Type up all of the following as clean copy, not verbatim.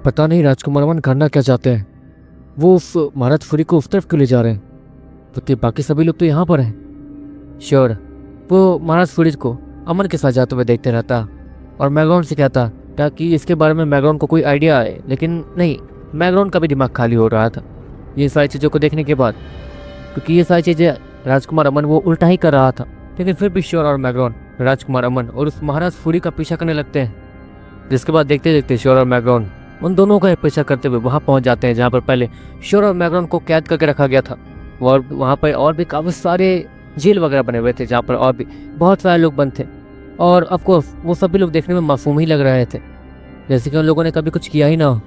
पता नहीं राजकुमार अमन करना क्या चाहते हैं। वो उस महाराज फुरी को उस तरफ क्यों ले जा रहे हैं, तो बाकी सभी लोग तो यहाँ पर हैं। श्योर, वो महाराज फुरी को अमन के साथ जाते हुए देखते रहता और मैग्रॉन से कहता ताकि इसके बारे में मैग्रॉन को कोई आइडिया आए, लेकिन नहीं, मैग्रॉन का भी दिमाग खाली हो रहा था ये सारी चीज़ों को देखने के बाद, क्योंकि ये सारी चीज़ें राजकुमार अमन वो उल्टा ही कर रहा था। लेकिन फिर भी श्योर और मैग्रॉन राजकुमार अमन और उस महाराज फुरी का पीछा करने लगते हैं, जिसके बाद देखते देखते श्योर और मैग्रॉन उन दोनों का पीछा करते हुए वहाँ पहुँच जाते हैं जहाँ पर पहले श्योर और मैग्रॉन को कैद करके रखा गया था। और वहाँ पर और भी काफ़ी सारे जेल वगैरह बने हुए थे जहाँ पर और भी बहुत सारे लोग बंद थे, और ऑफकोर्स वो सभी लोग देखने में मासूम ही लग रहे थे, जैसे कि उन लोगों ने कभी कुछ किया ही ना हो।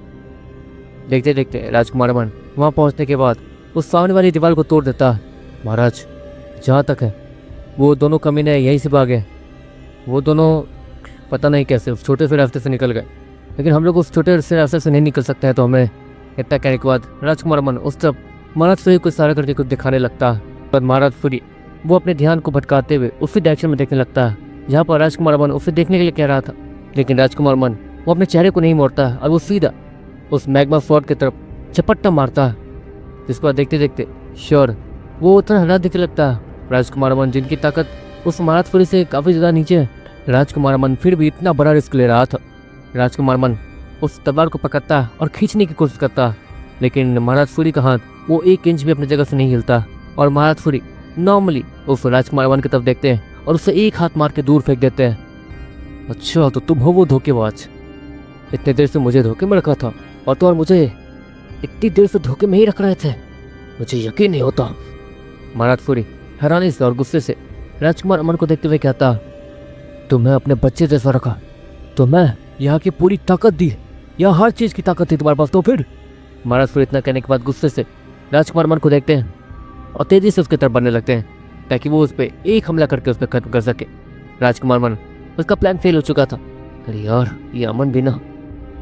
देखते देखते राजकुमार अमन वहाँ पहुँचने के बाद उस सामने वाली दीवार को तोड़ देता। महाराज, जहाँ तक है वो दोनों कमीने यहीं से भागे। वो दोनों पता नहीं कैसे उस छोटे से रास्ते से निकल गए, लेकिन हम लोग उस छोटे से रास्ते से नहीं निकल सकते हैं, तो हमें इतना कहने के बाद राजकुमार अमन उस तरफ महाराज फुरी को इशारा करके कुछ दिखाने लगता है। पर महाराज फुरी वो अपने ध्यान को भटकाते हुए उसी डायरेक्शन में देखने लगता है जहाँ पर राजकुमार अमन उसे देखने के लिए कह रहा था, लेकिन राजकुमार अमन वो अपने चेहरे को नहीं मोड़ता है और वो सीधा उस मैग्मा स्वॉर्ड की तरफ झपट्टा मारता है, जिसके बाद देखते देखते श्योर वो उतना हरा दिखने लगता है। राजकुमार अमन जिनकी ताकत उस महाराज फुरी से काफ़ी ज़्यादा नीचे है, राजकुमार अमन फिर भी इतना बड़ा रिस्क ले रहा था। राजकुमार अमन उस तलवार को पकड़ता और खींचने की कोशिश करता, लेकिन महाराज फुरी का हाथ वो 1 इंच भी अपनी जगह से नहीं हिलता, और महाराज फुरी नॉर्मली उस राजकुमार अमन की तरफ देखते हैं और उसे एक हाथ मार के दूर फेंक देते हैं। अच्छा, तो तुम हो वो धोखेबाज, इतने देर से मुझे धोखे में रखा था और तो और मुझे इतनी देर से धोखे में ही रख रहे थे, मुझे यकीन नहीं होता। महाराज फुरी हैरानी से और गुस्से से राजकुमार अमन को देखते हुए कहता, तुम्हें अपने बच्चे जैसा रखा, तुम्हें यहाँ की पूरी ताकत दी, यहाँ हर चीज़ की ताकत थी तुम्हारे पास, तो फिर। महाराज फुरी इतना कहने के बाद गुस्से से राजकुमार अमन को देखते हैं और तेजी से उसकी तरफ बढ़ने लगते हैं ताकि वो उस पर एक हमला करके उस पर खत्म कर सके। राजकुमार अमन उसका प्लान फेल हो चुका था। अरे यार, ये अमन भी ना।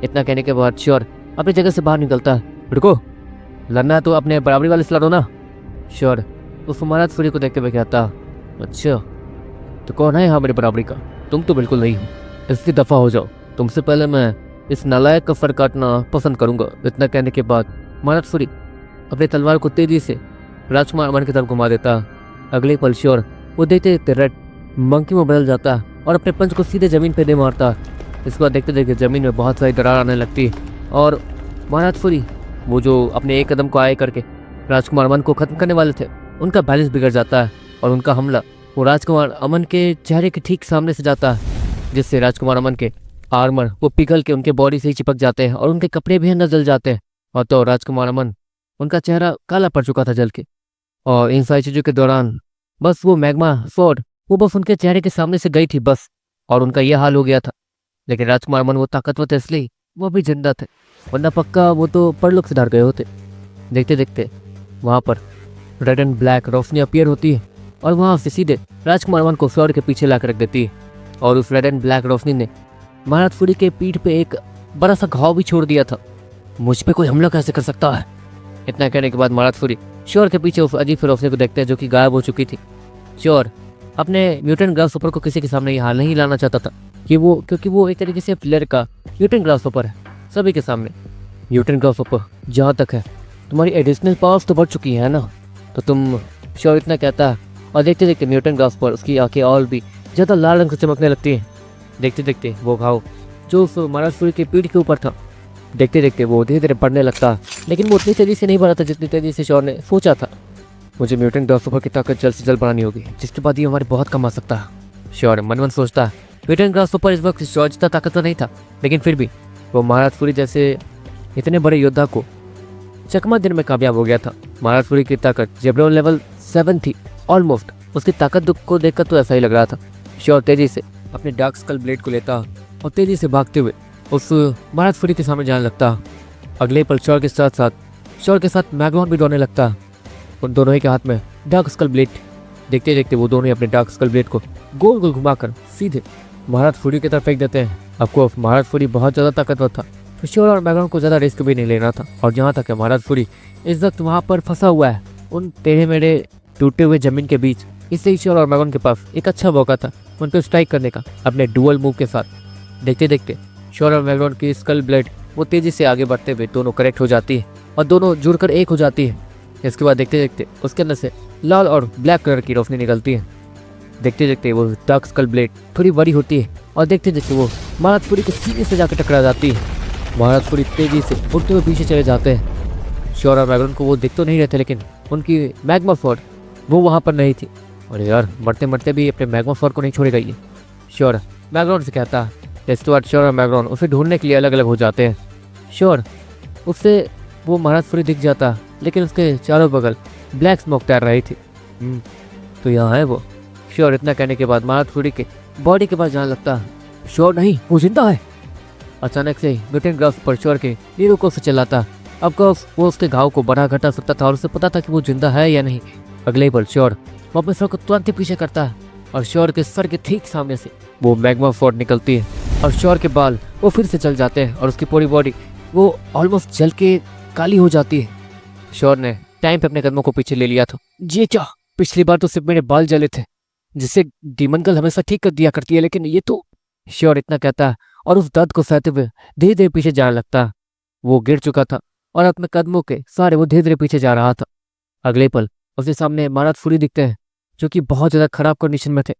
इतना कहने के बाद श्योर अपनी जगह से बाहर निकलता है। रुको, लड़ना है तो अपने बराबरी वाले से लड़ो ना। श्योर उस महाराज फुरी को देखते हुए कहता, अच्छा तो कौन है यहाँ मेरी बराबरी का? तुम तो बिल्कुल नहीं हो, इसकी दफ़ा हो जाओ, तुमसे पहले मैं इस नालायक का फर काटना पसंद करूँगा। इतना कहने के बाद महाराज फुरी अपनी तलवार को तेजी से राजकुमार अमन की तरफ घुमा देता। अगले पल श्योर वो देखते देखते रेड मंकी में बदल जाता और अपने पंच को सीधे ज़मीन पर दे मारता। इसके बाद देखते देखते ज़मीन में बहुत सारी दरार आने लगती और महाराज फुरी वो जो अपने एक कदम को आए करके राजकुमार अमन को ख़त्म करने वाले थे, उनका बैलेंस बिगड़ जाता है और उनका हमला वो राजकुमार अमन के चेहरे के ठीक सामने से जाता है, जिससे राजकुमार अमन के आर्मर वो पिघल के उनके बॉडी से ही चिपक जाते हैं और उनके कपड़े भी अंदर जल जाते हैं। और तो राजकुमार अमन उनका चेहरा काला पड़ चुका था जल के, और इन सारी चीज़ों के दौरान बस वो मैग्मा स्वॉर्ड वो बस उनके चेहरे के सामने से गई थी बस, और उनका यह हाल हो गया था। लेकिन राजकुमार अमन वो ताकतवर थे इसलिए वो भी जिंदा थे, वरना पक्का वो तो परलोक से डर गए होते। देखते देखते वहाँ पर red and black Roshni appear होती है और वहाँ से सीधे राजकुमार अमन को स्वॉर्ड के पीछे ला कर रख देती है, और उस रेड एंड ब्लैक रोशनी ने महाराज फुरी के पीठ पे एक बड़ा सा घाव भी छोड़ दिया था। मुझ पे कोई हमला कैसे कर सकता है? इतना कहने के बाद महाराज फुरी श्योर के पीछे उस अजीब रोशनी को देखते हैं जो कि गायब हो चुकी थी। श्योर अपने म्यूटेंट ग्रासहोपर को किसी के सामने ये हाल नहीं लाना चाहता था क्योंकि वो एक तरीके से प्लेयर का म्यूटेंट ग्रासहोपर है सभी के सामने। म्यूटेंट ग्रासहोपर, जहाँ तक है तुम्हारी एडिशनल पावर्स तो बढ़ चुकी है ना, तो तुम श्योर इतना कहता है, और देखते देखते म्यूटेंट ग्रासहोपर उसकी आंखें और भी ज़्यादा लाल रंग से चमकने लगती हैं। देखते देखते वो घाव जो उस महाराज फुरी की पीठ के ऊपर था, देखते देखते वो धीरे धीरे बढ़ने लगता, लेकिन वो उतनी तेज़ी से नहीं बढ़ा था जितनी तेज़ी से श्योर ने सोचा था। मुझे म्यूटेंट ग्रासहोपर की ताकत जल्द से जल्द बढ़ानी होगी, जिसके बाद ये हमारे बहुत कमा सकता है। श्योर मन मन सोचता है। म्यूटेंट ग्रासहोपर इस वक्त श्योर जितना ताकतवर नहीं था, लेकिन फिर भी वो महाराज फुरी जैसे इतने बड़े योद्धा को चकमा दिन में कामयाब हो गया था। महाराज फुरी की ताकत जेब्रोन लेवल 7 थी ऑलमोस्ट। उसकी ताकत को देखकर तो ऐसा ही लग रहा था। श्योर तेजी से अपने डार्क स्कल ब्लेड को लेता और तेजी से भागते हुए उस महाराज फुरी के सामने जाने लगता। अगले पल श्योर के साथ मैग्रॉन भी दौड़ने लगता। उन दोनों ही के हाथ में डार्क स्कल ब्लेड। देखते देखते वो दोनों ही अपने डार्क स्कल ब्लेड को गोल गोल घुमाकर सीधे महाराज फुरी की तरफ फेंक देते हैं। आपको महाराज फुरी बहुत ज़्यादा ताकतवर था, तो श्योर और मैग्रॉन को ज़्यादा रिस्क भी नहीं लेना था। और जहाँ तक है महाराज फुरी इस वक्त वहाँ पर फंसा हुआ है उन टेढ़े मेढ़े टूटे हुए ज़मीन के बीच, इससे श्योर और मैग्रॉन के पास एक अच्छा मौका था उन पर स्ट्राइक करने का अपने डुअल मूव के साथ। देखते देखते श्योर और मैग्रॉन की स्कल ब्लेड वो तेज़ी से आगे बढ़ते हुए दोनों कनेक्ट हो जाती है और दोनों जुड़कर एक हो जाती है। इसके बाद देखते देखते उसके अंदर से लाल और ब्लैक कलर की रोशनी निकलती है। देखते देखते वो डार्क स्कल ब्लेड थोड़ी बड़ी होती है और देखते देखते वो महाराज फूरी के सीने से जाकर टकरा जाती है। महाराज फूरी तेजी से उड़ते हुए पीछे चले जाते हैं। श्योर और मैग्रॉन को वो दिख तो नहीं रहते, लेकिन उनकी मैग्मा फोर्ड वो वहाँ पर नहीं थी। और यार मरते मरते भी अपने मैग्मा फोर्ड को नहीं छोड़ी गई है। श्योर मैग्रॉन से कहता है। इसके बाद श्योर और मैग्रॉन उसे ढूंढने के लिए अलग अलग हो जाते हैं। श्योर उससे वो महाराज फूरी दिख जाता, लेकिन उसके चारों बगल ब्लैक स्मोक तैर रही थी। तो यहाँ है वो। श्योर इतना कहने के बाद महाराज फूरी के बॉडी के पास जाने लगता। श्योर नहीं, वो जिंदा है। अचानक से म्यूटेंट ग्राफ्स पर श्योर के नीरो को से चलाता। अब वो उसके घाव को बढ़ा घटा सकता था और उसे पता था कि वो जिंदा है या नहीं। अगले पल श्योर वो अपने सर को तुरंत ही पीछे करता है और श्योर के सर के ठीक सामने से वो मैग्मा फोर्ड निकलती है और श्योर के बाल वो फिर से जल जाते हैं और उसकी पूरी बॉडी वो ऑलमोस्ट जल के काली हो जाती है। श्योर ने टाइम पे अपने कदमों को पीछे ले लिया था। ये क्या, पिछली बार तो सिर्फ मेरे बाल जले थे, जिससे डीमन गर्ल हमेशा ठीक कर दिया करती है, लेकिन ये तो। श्योर इतना कहता है और उस दर्द को सहते हुए धीरे धीरे पीछे जाने लगता है। वो गिर चुका था और अपने कदमों के सारे वो धीरे धीरे पीछे जा रहा था। अगले पल उसके सामने महाराज फूरी दिखते हैं, जो कि बहुत ज़्यादा खराब कंडीशन में थे।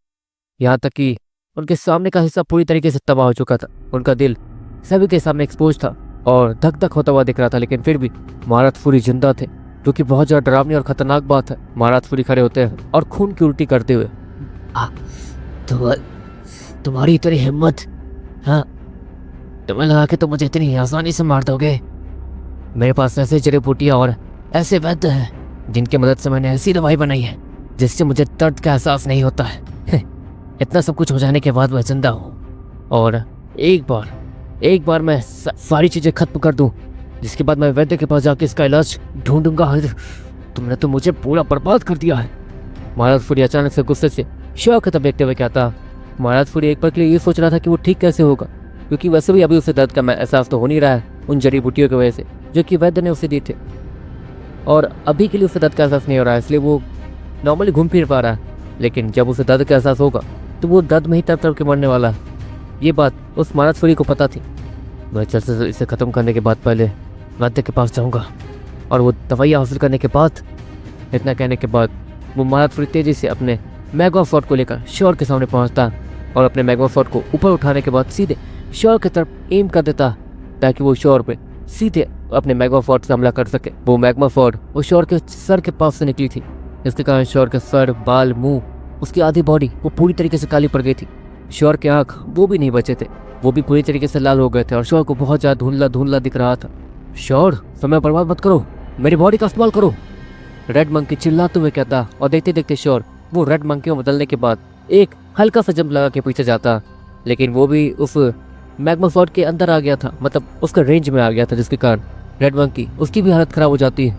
यहाँ तक कि उनके सामने का हिस्सा पूरी तरीके से तबाह हो चुका था। उनका दिल सभी के सामने एक्सपोज था और धक धक होता हुआ दिख रहा था, लेकिन फिर भी महाराज फूरी जिंदा थे, जो कि बहुत ज़्यादा डरावनी और खतरनाक बात है। महाराज फूरी खड़े होते हैं और खून की उल्टी करते हुए, तुम्हारी इतनी हिम्मत, हाँ, तुम्हें लगा कि तुम मुझे इतनी आसानी से मार दोगे? मेरे पास ऐसे जड़ी बूटियाँ और ऐसे वैद्य हैं जिनकी मदद से मैंने ऐसी दवाई बनाई है जिससे मुझे दर्द का एहसास नहीं होता है। इतना सब कुछ हो जाने के बाद मैं जिंदा हूँ और एक बार मैं सारी चीज़ें खत्म कर दूँ, जिसके बाद मैं वैद्य के पास जाके इसका इलाज ढूंढूंगा। तुमने तो मुझे पूरा बर्बाद कर दिया है। महाराज फूरी अचानक से गुस्से से श्योर की तरफ देखते हुए कहता। महाराज फूरी एक पल के लिए ये सोच रहा था कि वो ठीक कैसे होगा, क्योंकि वैसे भी अभी उसे दर्द का एहसास तो हो नहीं रहा है उन जड़ी बूटियों की वजह से जो कि वैद्य ने उसे दी थे, और अभी के लिए उसे दर्द का एहसास नहीं हो रहा है, इसलिए वो नॉर्मली घूम फिर पा रहा है। लेकिन जब उसे दर्द का एहसास होगा तो वो दर्द में ही तड़प के मरने वाला है। ये बात उस महाराज फूरी को पता थी। मैं जल्द से जल्द इसे ख़त्म करने के बाद पहले वैद्य के पास जाऊँगा और वो दवाइयाँ हासिल करने के बाद। इतना कहने के बाद वो महाराज फूरी तेज़ी से अपने मैग्मा फोर्ड को लेकर श्योर के सामने पहुँचता और अपने मैग्मा फोर्ड को ऊपर उठाने के बाद सीधे श्योर की तरफ एम कर देता, ताकि वो श्योर पे सीधे अपने मैग्मा फोर्ड से हमला कर सके। वो मैग्मा फोर्ड वो श्योर के सर के पास से निकली थी, जिसके कारण श्योर के सर, बाल, मुंह, उसकी आधी बॉडी वो पूरी तरीके से काली पड़ गई थी। श्योर के आँख वो भी नहीं बचे थे, वो भी पूरी तरीके से लाल हो गए थे और श्योर को बहुत ज़्यादा धुंधला धुंधला दिख रहा था। श्योर, समय बर्बाद मत करो, मेरी बॉडी का इस्तेमाल करो, रेड मंकी चिल्लाते हुए कहता। और देखते देखते श्योर वो रेड मंकी में बदलने के बाद एक हल्का सा जंप लगा के पीछे जाता, लेकिन वो भी उस मैग्मा फोर्ड के अंदर आ गया था, मतलब उसका रेंज में आ गया था, जिसके कारण रेड मंकी उसकी भी हालत ख़राब हो जाती है।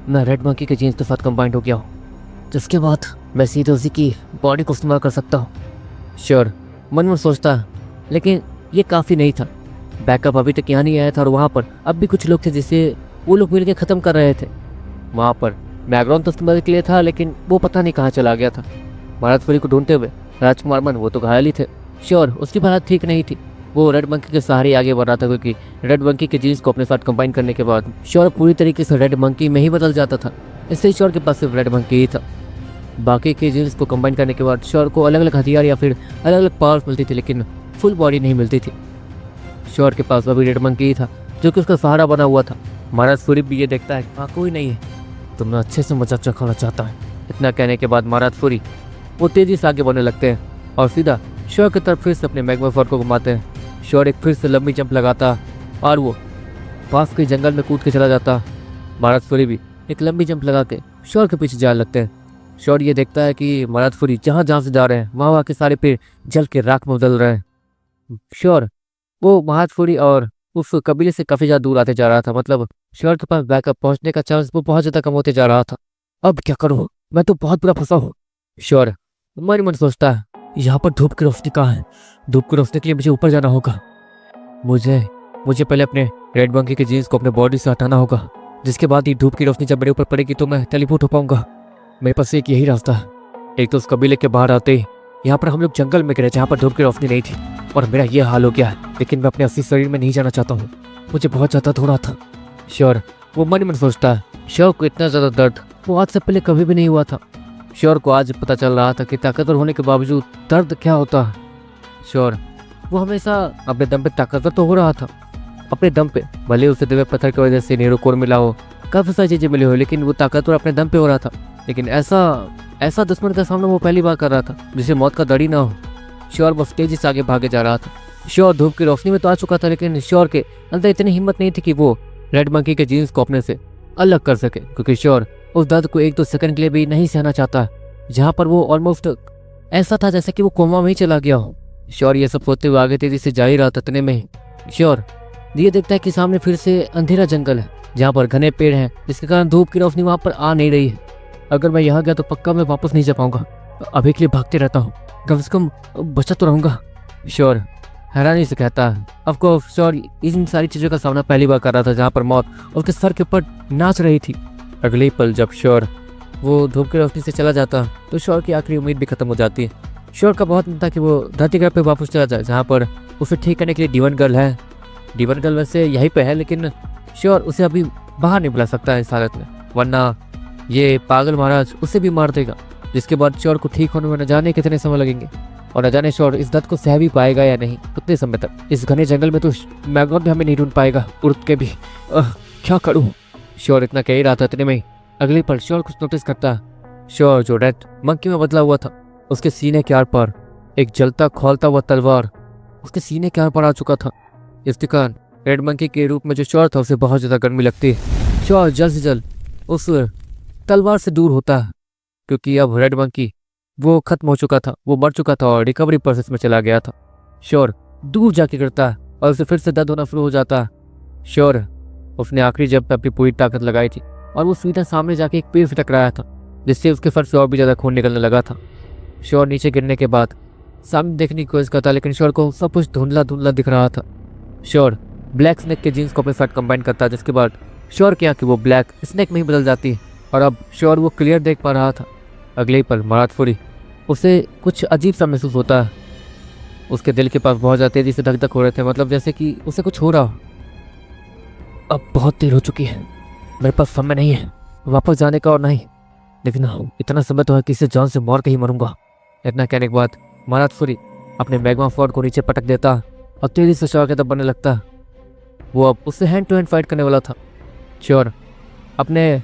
मैं रेड मंकी के जीन्स के साथ कंबाइंड हो गया हूँ, जिसके बाद मैं सीधे उसी की बॉडी को इस्तेमाल कर सकता हूँ। श्योर मन में सोचता, लेकिन ये काफ़ी नहीं था। बैकअप अभी तक यहाँ नहीं आया था और वहाँ पर अब भी कुछ लोग थे जिसे वो लोग मिलकर ख़त्म कर रहे थे। वहाँ पर मैग्रॉन तो इस्तेमाल के लिए था, लेकिन वो पता नहीं कहाँ चला गया था। महाराज फूरी को ढूंढते हुए राजकुमार मन वो तो घायल ही थे। श्योर उसकी हालत ठीक नहीं थी, वो रेड मंकी के सहारे आगे बढ़ रहा था, क्योंकि रेड मंकी के जीन्स को अपने साथ कंबाइन करने के बाद श्योर पूरी तरीके से रेड मंकी में ही बदल जाता था। इसलिए श्योर के पास सिर्फ रेड मंकी ही था। बाकी के जीन्स को कंबाइन करने के बाद श्योर को अलग अलग हथियार या फिर अलग अलग पावर्स मिलती थी, लेकिन फुल बॉडी नहीं मिलती थी। श्योर के पास अभी रेड मंकी ही था, जो कि उसका सहारा बना हुआ था। महाराज फूरी भी ये देखता है वहाँ कोई नहीं है, तो मैं अच्छे से मजा चखाना चाहता है। इतना कहने के बाद महाराज फूरी वो तेज़ी से आगे बढ़ने लगते हैं और सीधा श्योर की तरफ फिर से अपने मैग्मा फोर्ड को घुमाते हैं। श्योर एक फिर से लंबी जंप लगाता और वो पास के जंगल में कूद के चला जाता। महाराज फूरी भी एक लंबी जंप लगा के श्योर के पीछे जाने लगते हैं। श्योर ये देखता है कि महाराज फूरी जहाँ जहाँ से जा रहे हैं वहाँ के सारे पेड़ जल के राख में बदल रहे हैं। श्योर वो महाराज फूरी और उस कबीले से काफ़ी ज़्यादा दूर आते जा रहा था, मतलब श्योर के पास बैकअप पहुँचने का चांस वो बहुत ज़्यादा कम होते जा रहा था। अब क्या करूँ, मैं तो बहुत बुरा फंसा हूँ। श्योर मन मन सोचता है, यहाँ पर धूप की रोशनी कहाँ है? धूप की रोशनी के लिए मुझे ऊपर जाना होगा। मुझे पहले अपने रेड मंकी के जीन्स को अपने बॉडी से हटाना होगा, जिसके बाद ही धूप की रोशनी जब मेरे ऊपर पड़ेगी तो मैं टेलीपोर्ट हो पाऊंगा। मेरे पास एक यही रास्ता है। एक तो उस कबीले के बाहर आते ही यहाँ पर हम लोग जंगल में गिरे जहाँ पर धूप की रोशनी नहीं थी। और मेरा ये हाल हो गया है, लेकिन मैं अपने असली शरीर में नहीं जाना चाहता हूँ। मुझे बहुत ज़्यादा हो रहा था। श्योर वो मन ही मन सोचता है। श्योर को इतना ज़्यादा दर्द वो आज से पहले कभी भी नहीं हुआ था। श्योर को आज पता चल रहा था कि ताकतवर होने के बावजूद दर्द क्या होता है। श्योर वो हमेशा अपने दम पे ताकतवर तो हो रहा था, अपने दम पे, भले उसे दिव्य पत्थर की वजह से नीरो कोर मिला हो, काफ़ी सारी चीज़ें मिली हो, लेकिन वो ताकतवर अपने दम पे हो रहा था। लेकिन ऐसा दुश्मन का सामना वो पहली बार कर रहा था जिसे मौत का डर ही ना हो। श्योर बस तेजी से आगे भागे जा रहा था। श्योर धूप की रोशनी में तो आ चुका था, लेकिन श्योर के अंदर इतनी हिम्मत नहीं थी कि वो रेड मंकी के जीन्स को अपने से अलग कर सके, क्योंकि श्योर उस दर्द को 1-2 सेकंड के लिए भी नहीं सहना चाहता, जहाँ पर वो ऑलमोस्ट ऐसा था जैसे कि वो कोमा में ही चला गया हो। श्योर ये सब सोचते हुए आगे तेजी से जा ही रहा था। इतने में श्योर ये देखता है कि सामने फिर से अंधेरा जंगल है, जहाँ पर घने पेड़ हैं, जिसके कारण धूप की रोशनी वहाँ पर आ नहीं रही है। अगर मैं यहाँ गया तो पक्का मैं वापस नहीं जा पाऊंगा। अभी के लिए भागते रहता हूँ, कम से कम बचा तो रहूंगा। श्योर हैरानी से कहता है। ऑफकोर्स श्योर इन सारी चीज़ों का सामना पहली बार कर रहा था, जहाँ पर मौत उसके सर के ऊपर नाच रही थी। अगले पल जब श्योर वो धूप की रोशनी से चला जाता तो श्योर की आखिरी उम्मीद भी खत्म हो जाती है। श्योर का बहुत मन था कि वो धरती ग्रह पे वापस चला जाए, जहाँ पर उसे ठीक करने के लिए डीवन गर्ल है। डीवन गर्ल वैसे यहीं पे है, लेकिन श्योर उसे अभी बाहर नहीं बुला सकता है इस हालत में, वरना ये पागल महाराज उसे भी मार देगा, जिसके बाद श्योर को ठीक होने में न जाने कितने समय लगेंगे, और न जाने श्योर इस दर्द को सह भी पाएगा या नहीं उतने समय तक। इस घने जंगल में तो मैगॉन भी हमें नहीं ढूंढ पाएगा उड़ के भी। क्या करूँ? श्योर इतना कह ही रहा था। इतने में अगले पल श्योर कुछ नोटिस करता। श्योर जो रेड मंकी में बदला हुआ था, उसके सीने के आर पर एक जलता खोलता हुआ तलवार उसके सीने के आर पर आ चुका था। इसके कारण रेड मंकी के रूप में जो श्योर था उसे बहुत ज़्यादा गर्मी लगती है। श्योर जल्द से जल्द उस तलवार से दूर होता है, क्योंकि अब रेड मंकी वो खत्म हो चुका था, वो मर चुका था और रिकवरी प्रोसेस में चला गया था। श्योर दूर जाके गिरता है और उसे फिर से दर्द होना शुरू हो जाता है। श्योर उसने आखिरी जब पे अपनी पूरी ताकत लगाई थी और वो सीधा सामने जाके एक पेड़ से टकराया था, जिससे उसके फर से और भी ज़्यादा खून निकलने लगा था। श्योर नीचे गिरने के बाद सामने देखने की कोशिश करता, लेकिन श्योर को सब कुछ धुंधला धुंधला दिख रहा था। श्योर ब्लैक स्नेक के जीन्स को अपने साथ कंबाइन करता, जिसके बाद श्योर की आंखें वो ब्लैक स्नेक में ही बदल जाती और अब श्योर वो क्लियर देख पा रहा था। अगले ही पल महाराज उसे कुछ अजीब सा महसूस होता है। उसके दिल के पास बहुत ज़्यादा तेजी से धक धक हो रहे थे, मतलब जैसे कि उसे कुछ हो रहा हो। अब बहुत देर हो चुकी है, मेरे पास समय नहीं है वापस जाने का और नहीं, लेकिन हाँ इतना समय तो है कि इसे जान से मार के ही मरूंगा। इतना कहने के बाद महाराज अपने मैग्मा फोर्ड को नीचे पटक देता और तेजी से श्योर के तरफ बढ़ने लगता। वो अब उससे हैंड टू हैंड फाइट करने वाला था। श्योर अपने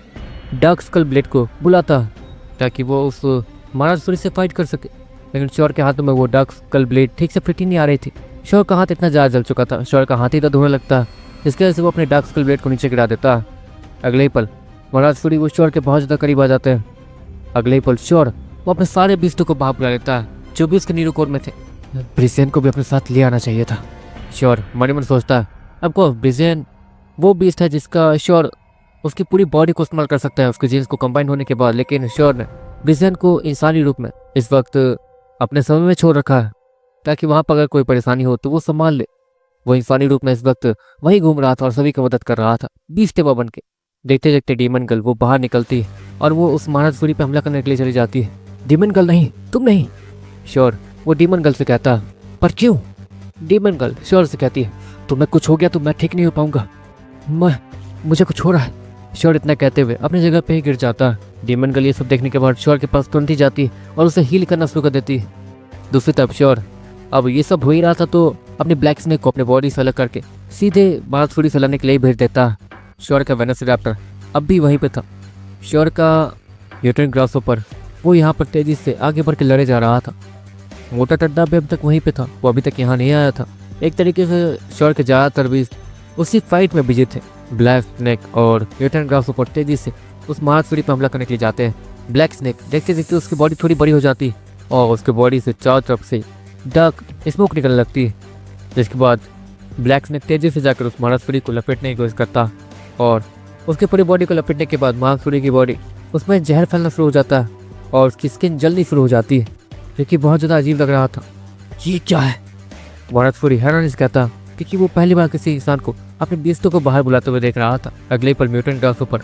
डार्क स्कल ब्लेड को बुलाता ताकि वो उस महाराज से फाइट कर सके, लेकिन श्योर के हाथों में वो डार्क स्कल ब्लेड ठीक से फिट ही नहीं आ रही थी। श्योर का हाथ इतना ज़्यादा जल चुका था, श्योर का हाथ ही दर्द होने लगता, जिसकी वजह से वो अपने डार्क स्कल ब्लेड को नीचे गिरा देता। अगले ही पल महाराज वो श्योर के बहुत ज़्यादा करीब आ जाते हैं। अगले ही पल श्योर वो अपने सारे बीस्टों को बाहर बुला लेता है जो भी उसके नीरो कोर में थे। ब्रिसेन को भी अपने साथ ले आना चाहिए था, श्योर मन मन सोचता है। अब को ब्रिसेन वो बीस्ट है जिसका श्योर उसकी पूरी बॉडी को इस्तेमाल कर सकता है उसके जीन्स को कंबाइन होने के बाद, लेकिन श्योर ने ब्रिसेन को इंसानी रूप में इस वक्त अपने समय में छोड़ रखा है ताकि वहाँ पर अगर कोई परेशानी हो तो वो संभाल ले। वो इंसानी रूप में इस वक्त वहीं घूम रहा था और सभी की मदद कर रहा था बीस्ट बन के। देखते देखते डीमन गर्ल वो बाहर निकलती है और वो उस महाराज पे हमला करने के लिए चली जाती है। डीमन गर्ल नहीं, तुम नहीं। श्योर वो डीमन गर्ल से कहता है, पर क्यों? डीमन गर्ल श्योर से कहती है, तुम्हें कुछ हो गया तो मैं ठीक नहीं हो पाऊंगा, मुझे कुछ हो रहा है। श्योर इतना कहते हुए अपनी जगह पे ही गिर जाता है। डीमन गर्ल ये सब देखने के बाद श्योर के पास तुरंत ही जाती है और उसे हील करना शुरू कर देती है। दूसरी तरफ श्योर अब ये सब हो ही रहा था तो अपने ब्लैक स्नेक को अपने बॉडी से अलग करके सीधे महाराज से लड़ने के लिए भेज देता है। श्योर का वेलोसिरैप्टर अब भी वहीं पे था। श्योर का यूटेन ग्रासहोपर वो यहाँ पर तेजी से आगे बढ़ के लड़े जा रहा था। मोटा टड्डा भी अब तक वहीं पे था, वो अभी तक यहाँ नहीं आया था। एक तरीके से श्योर के ज़्यादातर भी उसी फाइट में बिजी थे। ब्लैक स्नेक और यूटेन ग्रासहोपर तेजी से उस महाराज पे हमला करने के लिए जाते हैं। ब्लैक स्नेक देखते देखते उसकी बॉडी थोड़ी बड़ी हो जाती और उसके बॉडी से चारों तरफ से डार्क स्मोक निकलने लगती है, जिसके बाद ब्लैक स्नेक तेजी से जाकर उस महाराज को लपेटने की कोशिश करता और उसके पूरी बॉडी को लपेटने के बाद महाराज की बॉडी उसमें जहर फैलना शुरू हो जाता है और उसकी स्किन जल्दी शुरू हो जाती है, जो कि बहुत ज़्यादा अजीब लग रहा था। ये क्या है? महाराज हैरानी से कहता क्योंकि वो पहली बार किसी इंसान को अपने बीस्तों को बाहर बुलाते हुए देख रहा था। अगले पल म्यूटेंट ग्रासहोपर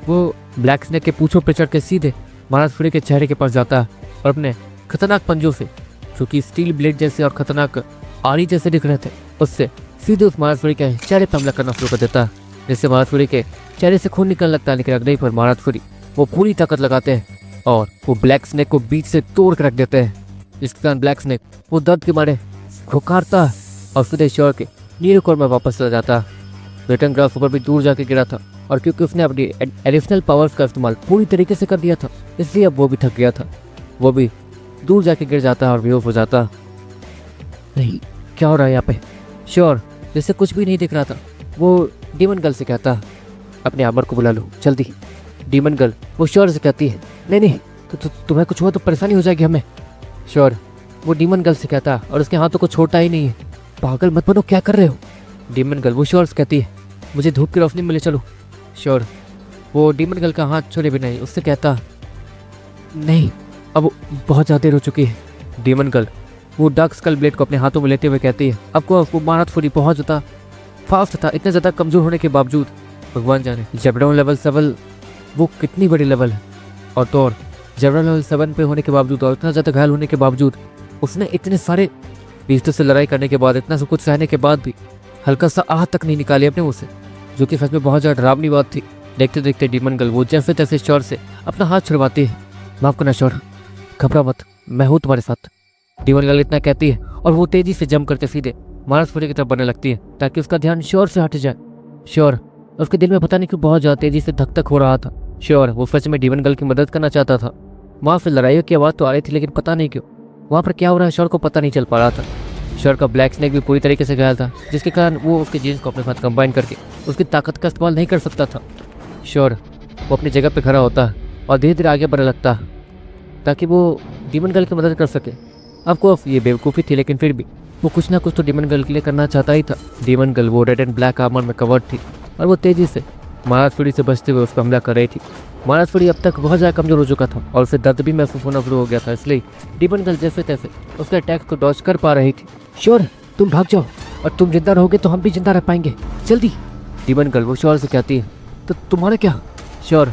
वो ब्लैक स्नेक के पूंछों पर चढ़ के सीधे महाराज के चेहरे के पास जाता है और अपने खतरनाक पंजों से, जो कि स्टील ब्लेड जैसे और खतरनाक आरी जैसे दिख रहे थे, उससे सीधे उस महाराजपुरी के चेहरे पर हमला करना शुरू कर देता, जिससे महाराजपुरी के चेहरे से खून निकलने लगता है। लेकिन अगले ही पर महाराजपुरी वो पूरी ताकत लगाते हैं और वो ब्लैक स्नेक को बीच से तोड़ कर रख देते हैं, जिसके कारण ब्लैक स्नेक वो दर्द के मारे खुखारता और सीधे श्योर के नीरो कोर में वापस चला जाता। रिटर्न ग्राफ ऊपर भी दूर जाके गिरा था और क्योंकि उसने अपनी एडिशनल पावर्स का इस्तेमाल पूरी तरीके से कर दिया था, इसलिए अब वो भी थक गया था। वो भी दूर जाके गिर जाता और बेहोश हो जाता। नहीं, क्या हो रहा है यहाँ पे? श्योर जैसे कुछ भी नहीं दिख रहा था, वो डीमन गर्ल से कहता, अपने आमर को बुला लो जल्दी। डीमन गर्ल वो श्योर से कहती है, नहीं नहीं, तो तुम्हें कुछ हुआ तो परेशानी हो जाएगी हमें। श्योर वो डीमन गर्ल से कहता और उसके हाथों को छोड़ता ही नहीं है। पागल मत बनो, क्या कर रहे हो? डीमन गर्ल वो श्योर से कहती है, मुझे धूप की रोशनी में ले चलो। श्योर वो डीमन गर्ल का हाथ छोड़े बिना ही उससे कहता, नहीं अब बहुत ज़्यादा देर हो चुकी है। डीमन गर्ल वो डार्क स्कल ब्लेड को अपने हाथों में लेते हुए कहती है, आपको वो महाराजपुरी बहुत ज़्यादा फास्ट था, इतना ज़्यादा कमज़ोर होने के बावजूद भगवान जाने जेब्राउन लेवल 7 वो कितनी बड़ी लेवल है, और तो और जेब्राउन लेवल 7 पे होने के बावजूद और इतना ज़्यादा घायल होने के बावजूद उसने इतने सारे बीस्तों से लड़ाई करने के बाद, इतना सब कुछ सहने के बाद भी हल्का सा आहत तक नहीं निकाली अपने मुँह से, जो कि सच में बहुत ज़्यादा डरावनी बात थी। देखते देखते डीमन गर्ल वो जैसे तैसे श्योर से अपना हाथ छुड़वाती है। माफ़ करना श्योर, घबरा मत, मैं हूँ तुम्हारे साथ। डीमन गर्ल इतना कहती है और वो तेजी से जंप करते सीधे महाराजपुरी की तरफ बढ़ने लगती है ताकि उसका ध्यान श्योर से हट जाए। श्योर उसके दिल में पता नहीं क्यों बहुत ज़्यादा तेजी से धक धक हो रहा था। श्योर वो सच में डीमन गर्ल की मदद करना चाहता था। वहाँ से लड़ाइयों की आवाज़ तो आ रही थी, लेकिन पता नहीं क्यों वहाँ पर क्या हो रहा है श्योर को पता नहीं चल पा रहा था। श्योर का ब्लैक स्नेक भी पूरी तरीके से घायल था, जिसके कारण वो उसके जीन्स को अपने साथ कंबाइन करके उसकी ताकत का इस्तेमाल नहीं कर सकता था। श्योर वो अपनी जगह पे खड़ा होता और धीरे धीरे आगे बढ़ने लगता ताकि वो डीमन गर्ल की मदद कर सके। आपको ये बेवकूफ़ी थी, लेकिन फिर भी वो कुछ ना कुछ तो डीमन गर्ल के लिए करना चाहता ही था। डीमन गर्ल वो रेड एंड ब्लैक आर्मर में कवर्ड थी और वो तेज़ी से महाराजपुरी से बचते हुए उस पर हमला कर रही थी। महाराजपुरी अब तक बहुत ज़्यादा कमज़ोर हो चुका था और उसे दर्द भी महसूस होना शुरू हो गया था, इसलिए डीमन गर्ल जैसे तैसे उसके अटैक को डॉज कर पा रही थी। श्योर तुम भाग जाओ, और तुम जिंदा रहोगे तो हम भी जिंदा रह पाएंगे, जल्दी। डीमन गर्ल वो श्योर से कहती है, तो तुम्हारा क्या? श्योर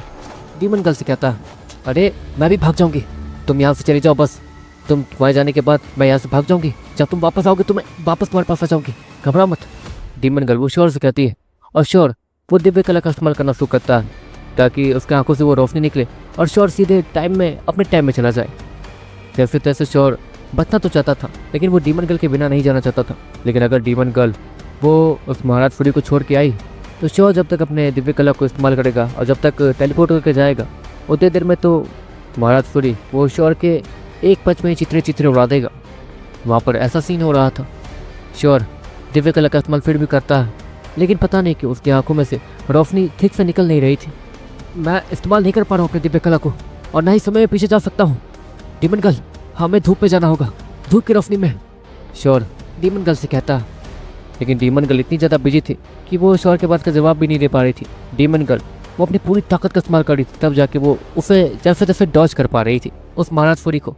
डीमन गर्ल से कहता है, अरे मैं भी भाग जाऊंगी, तुम यहाँ से चले जाओ, बस तुम वहाँ जाने के बाद मैं यहाँ से भाग जाऊंगी, जब तुम वापस आओगे तो मैं वापस तुम्हारे पास आ जाऊंगी, घबरा मत। डीमन गर्ल वो श्योर से कहती है और श्योर वो दिव्य कला का इस्तेमाल करना शुरू करता है ताकि उसके आंखों से वो रोशनी निकले और श्योर सीधे अपने टाइम में चला जाए। जैसे तैसे श्योर बचना तो चाहता था, लेकिन वो डीमन गर्ल के बिना नहीं जाना चाहता था। लेकिन अगर डीमन गर्ल वो उस महाराजपुरी को छोड़ के आई तो श्योर जब तक अपने दिव्य कला को इस्तेमाल करेगा और जब तक टेलीपोर्ट करके जाएगा उतनी देर में तो महाराजपुरी वो श्योर के एक पच में चित्रे उड़ा देगा। वहाँ पर ऐसा सीन हो रहा था। श्योर दिव्य कला का इस्तेमाल फिर भी करता है, लेकिन पता नहीं कि उसकी आंखों में से रोशनी ठीक से निकल नहीं रही थी। मैं इस्तेमाल नहीं कर पा रहा हूँ अपनी दिव्य कला को और ना ही समय में पीछे जा सकता हूँ। डीमन गर्ल हमें धूप में जाना होगा, धूप की रोशनी में। श्योर डीमन गर्ल से कहता, लेकिन डीमन गर्ल इतनी ज़्यादा बिजी थी कि वो श्योर के बात का जवाब भी नहीं दे पा रही थी। डीमन गर्ल वो अपनी पूरी ताकत का इस्तेमाल कर रही थी, तब जाके वो उसे जैसे जैसे डॉज कर पा रही थी उस महाराजपुरी को।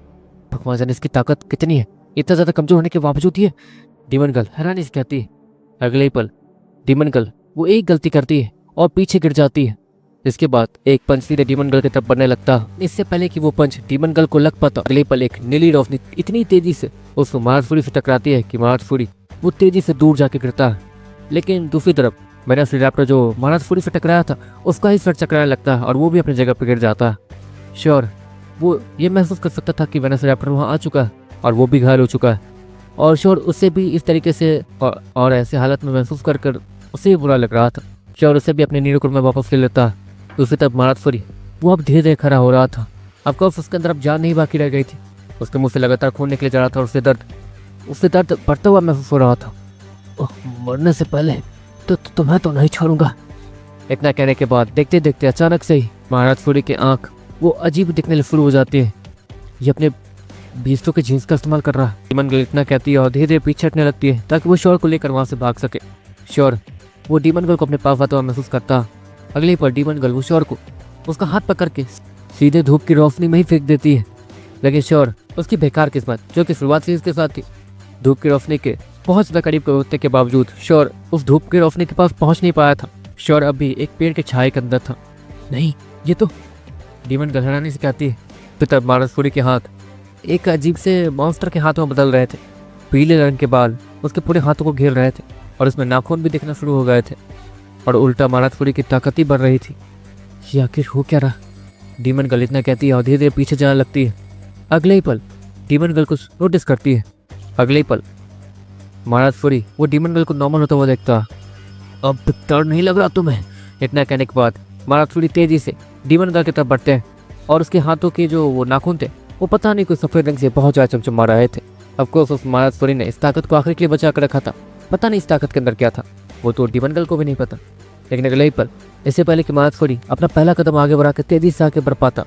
भगवान जाने इसकी ताकत कितनी है, इतना ज़्यादा कमज़ोर होने के बावजूद ही है। डीमन गर्ल हैरानी से कहती है। अगले ही पल डीमन गर्ल वो एक गलती करती है और पीछे गिर जाती है। इसके बाद एक पंच सीधे डीमन गर्ल की तरफ बढ़ने लगता। इससे पहले कि वो पंच डीमन गर्ल को लग पाता, अगले पल एक नीली रोशनी इतनी तेजी से उस महाराजपुरी से टकराती है कि महाराजपुरी वो तेजी से दूर जाके गिरता है। लेकिन दूसरी तरफ वेलोसिरैप्टर जो महाराजपुरी से टकराया था उसका ही सर चकराने लगता है और वो भी अपनी जगह पर गिर जाता है। श्योर वो ये महसूस कर सकता था कि वेलोसिरैप्टर वहाँ आ चुका है और वो भी घायल हो चुका है, और श्योर उससे भी इस तरीके से और ऐसे हालत में महसूस कर उसे भी बुरा लग रहा था। श्योर उसे भी अपने नीरो कोर में वापस ले लेता है। दूसरी तरफ महाराजपुरी वो अब धीरे धीरे खड़ा हो रहा था। ऑफकोर्स उसके अंदर अब जान नहीं बाकी रह गई थी। उसके मुंह से लगातार खून निकले जा रहा था और उससे दर्द बढ़ता हुआ महसूस हो रहा था। मरने से पहले तो तुम्हें तो नहीं छोड़ूंगा। इतना कहने के बाद देखते देखते अचानक से ही महाराजपुरी की आंख वो अजीब दिखने शुरू हो जाती है। ये अपने बीस्तों के जीन्स का इस्तेमाल कर रहा है। डीमन गर्ल इतना कहती है और धीरे धीरे पीछे हटने लगती है ताकि वो श्योर को लेकर वहाँ से भाग सके। श्योर वो डीमन गर्ल को अपने पास आता हुआ महसूस करता। अगले पर डीमन गर्ल वो श्योर को उसका हाथ पकड़ के सीधे धूप की रोशनी में ही फेंक देती है। लेकिन श्योर उसकी बेकार किस्मत जो कि शुरुआत से इसके साथ थी, धूप की रोशनी के बहुत ज़्यादा करीब होने के बावजूद श्योर उस धूप की रोशनी के पास पहुंच नहीं पाया था। श्योर अभी एक पेड़ के छाए के अंदर था। नहीं ये तो डीमन गर्ल हैरानी से कहती है। तो तब महाराजपुरी के हाथ एक अजीब से मॉन्स्टर के हाथों में बदल रहे थे। पीले रंग के बाल उसके पूरे हाथों को घेर रहे थे और उसमें नाखून भी दिखना शुरू हो गए थे और उल्टा महाराजपुरी की ताकत ही बढ़ रही थी। ये आखिर हो क्या रहा? डीमन गर्ल इतना कहती है और धीरे धीरे पीछे जाने लगती है। अगले ही पल डीमन गर्ल कुछ नोटिस करती है। अगले ही पल महाराजपुरी वो डीमन गर्ल को नॉर्मल होता हुआ देखता। अब डर नहीं लग रहा तुम्हें? इतना कहने के बाद महाराजपुरी तेजी से डीमन गर्ल की तरफ बढ़ते हैं और उसके हाथों के जो वो नाखून थे वो पता नहीं कोई सफ़ेद रंग से बहुत ज़्यादा चमचमा रहे थे। ऑफकोर्स उस महाराजपुरी ने इस ताकत को आखिर के लिए बचा कर रखा था। पता नहीं इस ताकत के अंदर क्या था, वो तो डीमन गर्ल को भी नहीं पता। लेकिन अगले ही पल इससे पहले कि महाराजपुरी अपना पहला कदम आगे बढ़ा के तेजी से आगे बढ़ पाता,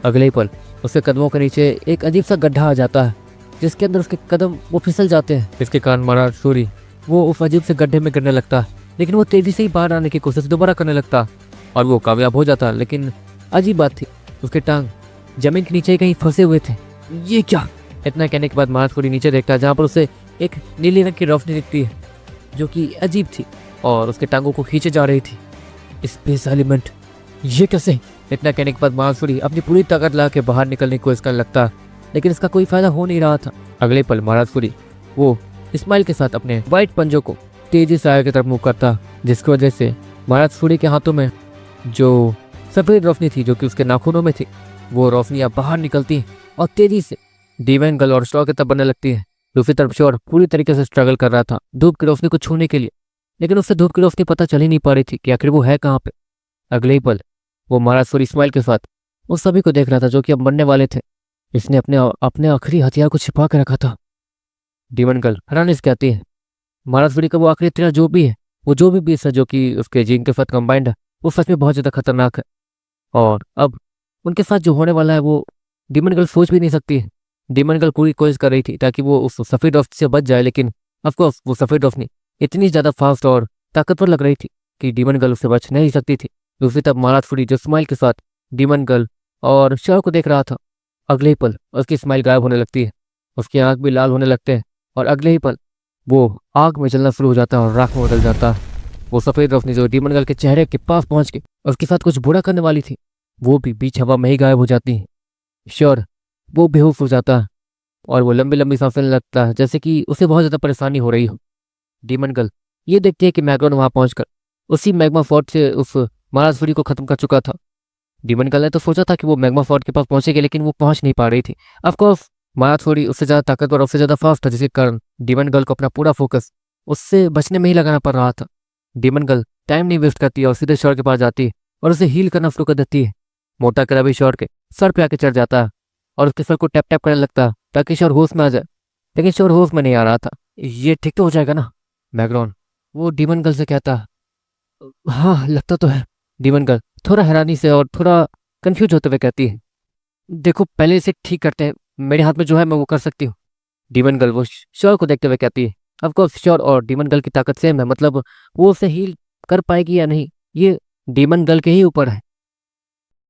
अगले ही पल उसके कदमों के नीचे एक अजीब सा गड्ढा आ जाता है जिसके अंदर उसके कदम वो फिसल जाते हैं। इसके कारण महाराजपुरी वो उस अजीब से गड्ढे में गिरने लगता है, लेकिन वो तेजी से ही बाहर आने की कोशिश दोबारा करने लगता और वो कामयाब हो जाता। लेकिन अजीब बात थी, उसके टांग जमीन के नीचे कहीं फंसे हुए थे। ये क्या? इतना कहने के बाद महाराजपुरी नीचे देखता है जहाँ पर उसे एक नीली रंग की रोशनी दिखती है जो कि अजीब थी और उसके टांगों को खींचे जा रही थी। स्पेस एलिमेंट, ये कैसे? इतना कहने के बाद महाराजपुरी अपनी पूरी ताकत ला के बाहर निकलने की कोशिश करने लगता, लेकिन इसका कोई फायदा हो नहीं रहा था। अगले पल महाराजपुरी वो स्माइल के साथ अपने वाइट पंजों को तेजी से आगे की तरफ मूव करता, जिसकी वजह से महाराजपुरी के हाथों में जो सफ़ेद रोशनी थी जो कि उसके नाखूनों में थी, वो रोशनियाँ बाहर निकलती और तेजी से डीमन गर्ल और शॉर की तरफ बनने लगती है। दूसरी तरफ शॉर पूरी तरीके से स्ट्रगल कर रहा था धूप की रोशनी को छूने के लिए, लेकिन उससे धूप की रोशनी पता चल ही नहीं पा रही थी कि आखिर वो है कहाँ पे। अगले ही पल वो महाराजपुरी स्माइल के साथ उस सभी को देख रहा था जो कि अब मरने वाले थे। इसने अपने आखिरी हथियार को छिपा के रखा था। डीमन गर्ल हैरानी से कहती है महाराजपुरी का वो आखिरी हथियार जो भी है, वो जो भी बीस है जो कि उसके जीन के साथ कंबाइंड है, वो सच में बहुत ज़्यादा खतरनाक है और अब उनके साथ जो होने वाला है वो डीमन गर्ल सोच भी नहीं सकती है। डीमन गर्ल पूरी कोशिश कर रही थी ताकि वो उस सफ़ेद रोशनी से बच जाए, लेकिन ऑफकोर्स वो सफ़ेद रोशनी इतनी ज़्यादा फास्ट और ताकतवर लग रही थी कि डीमन गर्ल उससे बच नहीं सकती थी। दूसरी तरफ महाराजपुरी जो स्माइल के साथ डीमन गर्ल और शॉर को देख रहा था, अगले ही पल उसकी स्माइल गायब होने लगती है, उसके आँख भी लाल होने लगते हैं और अगले ही पल वो आग में जलना शुरू हो जाता है और राख में बदल जाता है। वो सफ़ेद रोशनी जो डीमन गर्ल के चेहरे के पास पहुंच के उसके साथ कुछ बुरा करने वाली थी, वो भी बीच हवा में ही गायब हो जाती है। श्योर वो बेहोश हो जाता है और वो लंबी लंबी सांसें लेने लगता है जैसे कि उसे बहुत ज़्यादा परेशानी हो रही हो। डीमन गर्ल ये देखती है कि मैग्रॉन वहाँ पहुंचकर उसी मैग्मा फोर्ट से उस महाराजपुरी को ख़त्म कर चुका था। डीमन गर्ल ने तो सोचा था कि वो मैग्मा फोर्ट के पास पहुंचेगी, लेकिन वो पहुंच नहीं पा रही थी। ऑफकोर्स महाराजपुरी उससे ज़्यादा ताकतवर और उससे ज़्यादा फास्ट था, जिसके कारण डीमन गर्ल को अपना पूरा फोकस उससे बचने में ही लगाना पड़ रहा था। डीमन गर्ल टाइम नहीं वेस्ट करती और सीधे शॉर के पास जाती है और उसे हील करना शुरू कर देती है। मोटा कर अभी शॉर के सर पे आके चढ़ जाता है और उसके सर को टैप टैप करने लगता है ताकि शॉर होश में आ जाए, लेकिन शॉर होश में नहीं आ रहा था। ये ठीक तो हो जाएगा ना मैग्रॉन? वो डीमन गर्ल से कहता है। हाँ लगता तो है। डीमन गर्ल थोड़ा हैरानी से और थोड़ा कंफ्यूज होते हुए कहती है देखो पहले इसे ठीक करते हैं, मेरे हाथ में जो है मैं वो कर सकती हूँ। डीमन गर्ल वो शॉर को देखते हुए कहती है ऑफकोर्स शॉर और डीमन गर्ल की ताकत सेम है, मतलब वो उसे हील कर पाएगी या नहीं ये डीमन गर्ल के ही ऊपर है।